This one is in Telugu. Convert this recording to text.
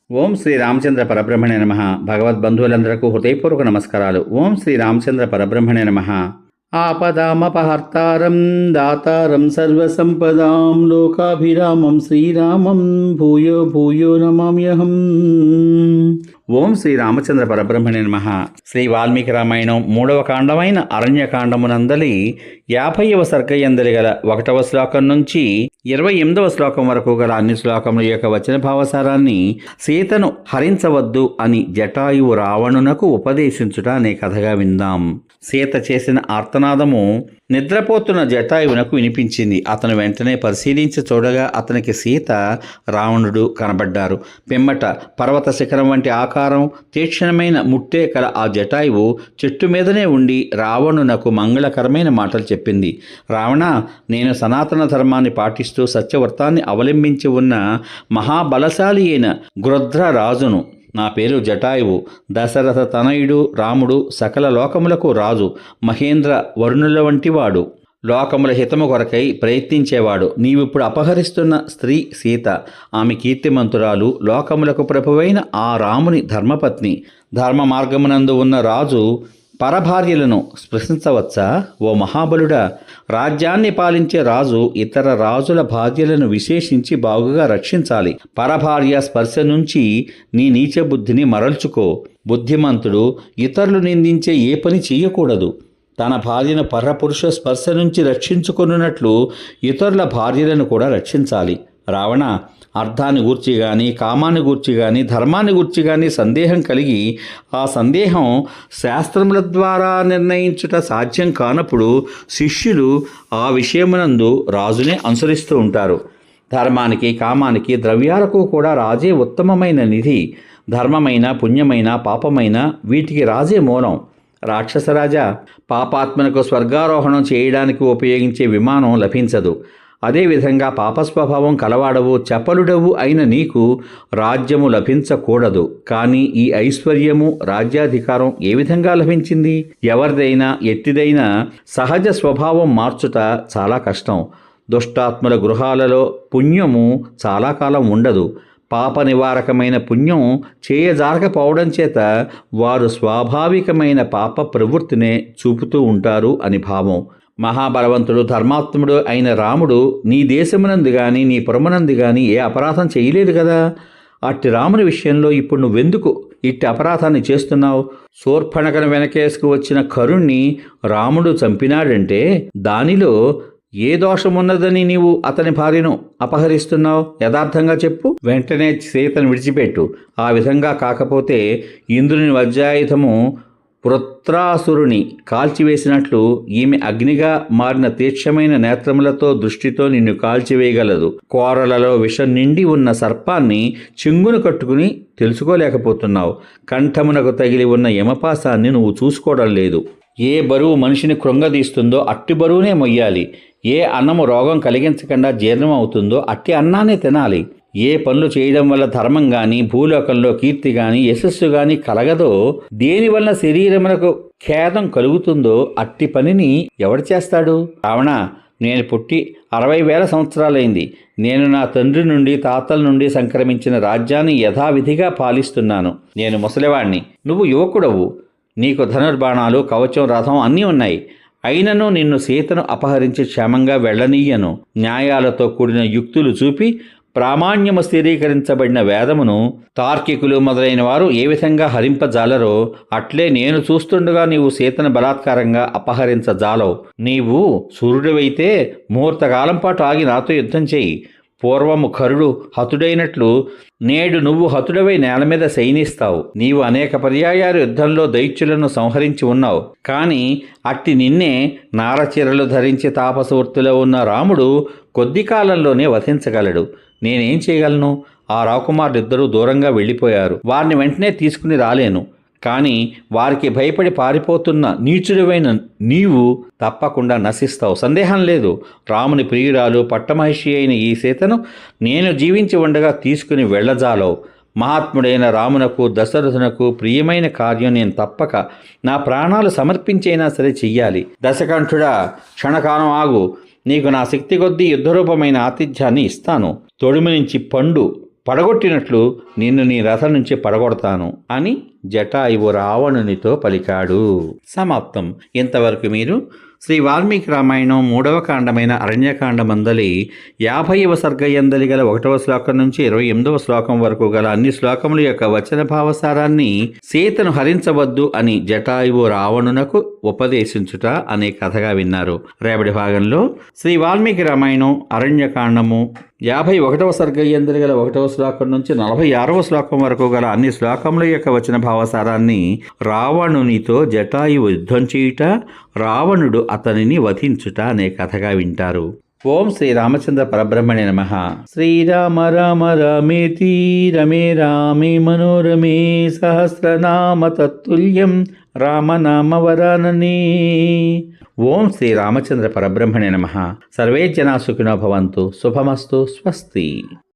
ఓం శ్రీ రామచంద్ర పరబ్రహ్మణే నమః. భగవద్బంధువులందరకు హృదయపూర్వక నమస్కారాలు. ఓం శ్రీ రామచంద్ర పరబ్రహ్మణే నమః. ఆపదామపహర్తారం దాతారం సర్వసంపదాం లోకాభిరామం శ్రీరామం భూయో భూయో నమామ్యహం. ఓం శ్రీ రామచంద్ర పరబ్రహ్మణే నమః. శ్రీ వాల్మీకి రామాయణం 3వ కాండమైన అరణ్యకాండమునందలి 50వ సర్గయందలి గల 1వ శ్లోకం నుంచి 28వ శ్లోకం వరకు గల అన్ని శ్లోకముల యొక్క వచన భావసారాన్ని సీతను హరించవద్దు అని జటాయువు రావణునకు ఉపదేశించుట అనే కథగా విందాం. సీత చేసిన ఆర్తనాదము నిద్రపోతున్న జటాయువునకు వినిపించింది. అతను వెంటనే పరిశీలించి చూడగా అతనికి సీత, రావణుడు కనబడ్డారు. పిమ్మట పర్వత శిఖరం వంటి ఆకారం, తీక్షణమైన ముట్టే కల ఆ జటాయువు చెట్టు మీదనే ఉండి రావణునకు మంగళకరమైన మాటలు చెప్పింది. రావణ, నేను సనాతన ధర్మాన్ని పాటిస్తూ సత్యవ్రతాన్ని అవలంబించి ఉన్న మహాబలశాలి అయిన గృధ్ర రాజును. నా పేరు జటాయువు. దశరథ తనయుడు రాముడు సకల లోకములకు రాజు, మహేంద్ర వరుణుల వంటివాడు, లోకముల హితము కొరకై ప్రయత్నించేవాడు. నీవిప్పుడు అపహరిస్తున్న స్త్రీ సీత. ఆమె కీర్తిమంతురాలు, లోకములకు ప్రభువైన ఆ రాముని ధర్మపత్ని. ధర్మ మార్గమునందు ఉన్న రాజు పరభార్యలను స్పృశించవచ్చా? ఓ మహాబలుడా, రాజ్యాన్ని పాలించే రాజు ఇతర రాజుల భార్యలను విశేషించి బాగుగా రక్షించాలి. పరభార్య స్పర్శ నుంచి నీ నీచ బుద్ధిని మరల్చుకో. బుద్ధిమంతుడు ఇతరులు నిందించే ఏ పని చేయకూడదు. తన భార్యను పరపురుష స్పర్శ నుంచి రక్షించుకున్నట్లు ఇతరుల భార్యలను కూడా రక్షించాలి. రావణ, అర్థాన్ని గూర్చి కానీ, కామాన్ని గూర్చి కానీ, ధర్మాన్ని గూర్చి కానీ సందేహం కలిగి ఆ సందేహం శాస్త్రముల ద్వారా నిర్ణయించుట సాధ్యం కానప్పుడు శిష్యులు ఆ విషయమునందు రాజునే అనుసరిస్తూ ఉంటారు. ధర్మానికి, కామానికి, ద్రవ్యాలకు కూడా రాజే ఉత్తమమైన నిధి. ధర్మమైన, పుణ్యమైన, పాపమైన వీటికి రాజే మూలం. రాక్షసరాజా, పాపాత్మలకు స్వర్గారోహణం చేయడానికి ఉపయోగించే విమానం లభించదు. అదేవిధంగా పాపస్వభావం కలవాడవు, చపలుడవు అయిన నీకు రాజ్యము లభించకూడదు. కానీ ఈ ఐశ్వర్యము, రాజ్యాధికారం ఏ విధంగా లభించింది? ఎవరిదైనా ఎట్టిదైనా సహజ స్వభావం మార్చుట చాలా కష్టం. దుష్టాత్ముల గృహాలలో పుణ్యము చాలా కాలం ఉండదు. పాప నివారకమైన పుణ్యం చేయజారకపోవడం చేత వారు స్వాభావికమైన పాప ప్రవృత్తినే చూపుతూ ఉంటారు అని భావం. మహాబలవంతుడు, ధర్మాత్ముడు అయిన రాముడు నీ దేశమునందు గాని, నీ పురమునందు గాని ఏ అపరాధం చేయలేదు కదా. అట్టి రాముని విషయంలో ఇప్పుడు నువ్వెందుకు ఇట్టి అపరాధాన్ని చేస్తున్నావు? శూర్పణఖను వెనకేసుకు వచ్చిన కరుణ్ణి రాముడు చంపినాడంటే దానిలో ఏ దోషమున్నదని నీవు అతని భార్యను అపహరిస్తున్నావు? యథార్థంగా చెప్పు. వెంటనే సీతను విడిచిపెట్టు. ఆ విధంగా కాకపోతే ఇంద్రుని వజ్రాయుధము వృత్రాసురుని కాల్చివేసినట్లు ఈమె అగ్నిగా మారిన తీక్షమైన నేత్రములతో దృష్టితో నిన్ను కాల్చివేయగలదు. కోరలలో విషం నిండి ఉన్న సర్పాన్ని చెంగును కట్టుకుని తెలుసుకోలేకపోతున్నావు. కంఠమునకు తగిలి ఉన్న యమపాసాన్ని నువ్వు చూసుకోవడం లేదు. ఏ బరువు మనిషిని కృంగదీస్తుందో అట్టి బరువునే మొయ్యాలి. ఏ అన్నము రోగం కలిగించకుండా జీర్ణం అవుతుందో అట్టి అన్నాన్ని తినాలి. ఏ పనులు చేయడం వల్ల ధర్మం కానీ, భూలోకంలో కీర్తి కానీ, యశస్సు కానీ కలగదో, దేనివల్ల శరీరమునకు ఖేదం కలుగుతుందో అట్టి పనిని ఎవడు చేస్తాడు? రావణ, నేను పుట్టి 60,000 సంవత్సరాలైంది. నేను నా తండ్రి నుండి, తాతల నుండి సంక్రమించిన రాజ్యాన్ని యథావిధిగా పాలిస్తున్నాను. నేను ముసలివాణ్ణి, నువ్వు యువకుడవు. నీకు ధనుర్బాణాలు, కవచం, రథం అన్నీ ఉన్నాయి. అయినను నిన్ను సీతను అపహరించి క్షేమంగా వెళ్ళనీయను. న్యాయాలతో కూడిన యుక్తులు చూపి ప్రామాణ్యము స్థిరీకరించబడిన వేదమును తార్కికులు మొదలైన వారు ఏ విధంగా హరింపజాలరో అట్లే నేను చూస్తుండగా నీవు సీతను బలాత్కారంగా అపహరించజాలవు. నీవు సూర్యుడివైతే ముహూర్తకాలం పాటు ఆగి నాతో యుద్ధం చేయి. పూర్వము కరుడు హతుడైనట్లు నేడు నువ్వు హతుడవై నేల మీద శయనిస్తావు. నీవు అనేక పర్యాయాలు యుద్ధంలో దైత్యులను సంహరించి ఉన్నావు. కానీ అట్టి నిన్నే నారచీరలు ధరించి తాపసవృత్తిలో ఉన్న రాముడు కొద్ది కాలంలోనే వధించగలడు. నేనేం చేయగలను? ఆ రాకుమారులిద్దరూ దూరంగా వెళ్ళిపోయారు. వారిని వెంటనే తీసుకుని రాలేను. కానీ వారికి భయపడి పారిపోతున్న నీచుడివైన నీవు తప్పకుండా నశిస్తావు, సందేహం లేదు. రాముని ప్రియురాలు, పట్టమహిషి అయిన ఈ సీతను నేను జీవించి ఉండగా తీసుకుని వెళ్ళజాలవు. మహాత్ముడైన రామునకు, దశరథునకు ప్రియమైన కార్యం నేను తప్పక నా ప్రాణాలు సమర్పించైనా సరే చెయ్యాలి. దశకంఠుడా, క్షణకాలం ఆగు. నీకు నా శక్తి కొద్దీ యుద్ధరూపమైన ఆతిథ్యాన్ని ఇస్తాను. తొడుము నుంచి పండు, పడగొట్టినట్లు నిన్ను నీ రథం నుంచి పడగొడతాను అని జటాయువు రావణునితో పలికాడు. సమాప్తం. ఇంతవరకు మీరు శ్రీ వాల్మీకి రామాయణం 3వ కాండమైన అరణ్యకాండమందలి 50వ సర్గయందలి గల 1వ శ్లోకం నుంచి 28వ శ్లోకం వరకు గల అన్ని శ్లోకముల యొక్క వచన భావసారాన్ని సీతను హరించవద్దు అని జటాయువు రావణునకు ఉపదేశించుట అనే కథగా విన్నారు. రేపటి భాగంలో శ్రీ వాల్మీకి రామాయణం అరణ్యకాండము 51వ సర్గయందలి గల 1వ శ్లోకం నుంచి 46వ శ్లోకం వరకు గల అన్ని శ్లోకముల యొక్క వచన భావసారాన్ని రావణునితో జటాయువు యుద్ధం చేయుట, రావణుడు అతనిని వధించుట అనే కథగా వింటారు. ఓం శ్రీ రామచంద్ర పరబ్రహ్మణే నమః. శ్రీరామ రామ రామేతి రమే రామే మనోరమే సహస్రనామ తత్తుల్యం రామనామ వరాననే. ఓం శ్రీ రామచంద్ర పరబ్రహ్మణే నమః. సర్వే జనా సుఖినో భవంతు. శుభమస్తు. స్వస్తి.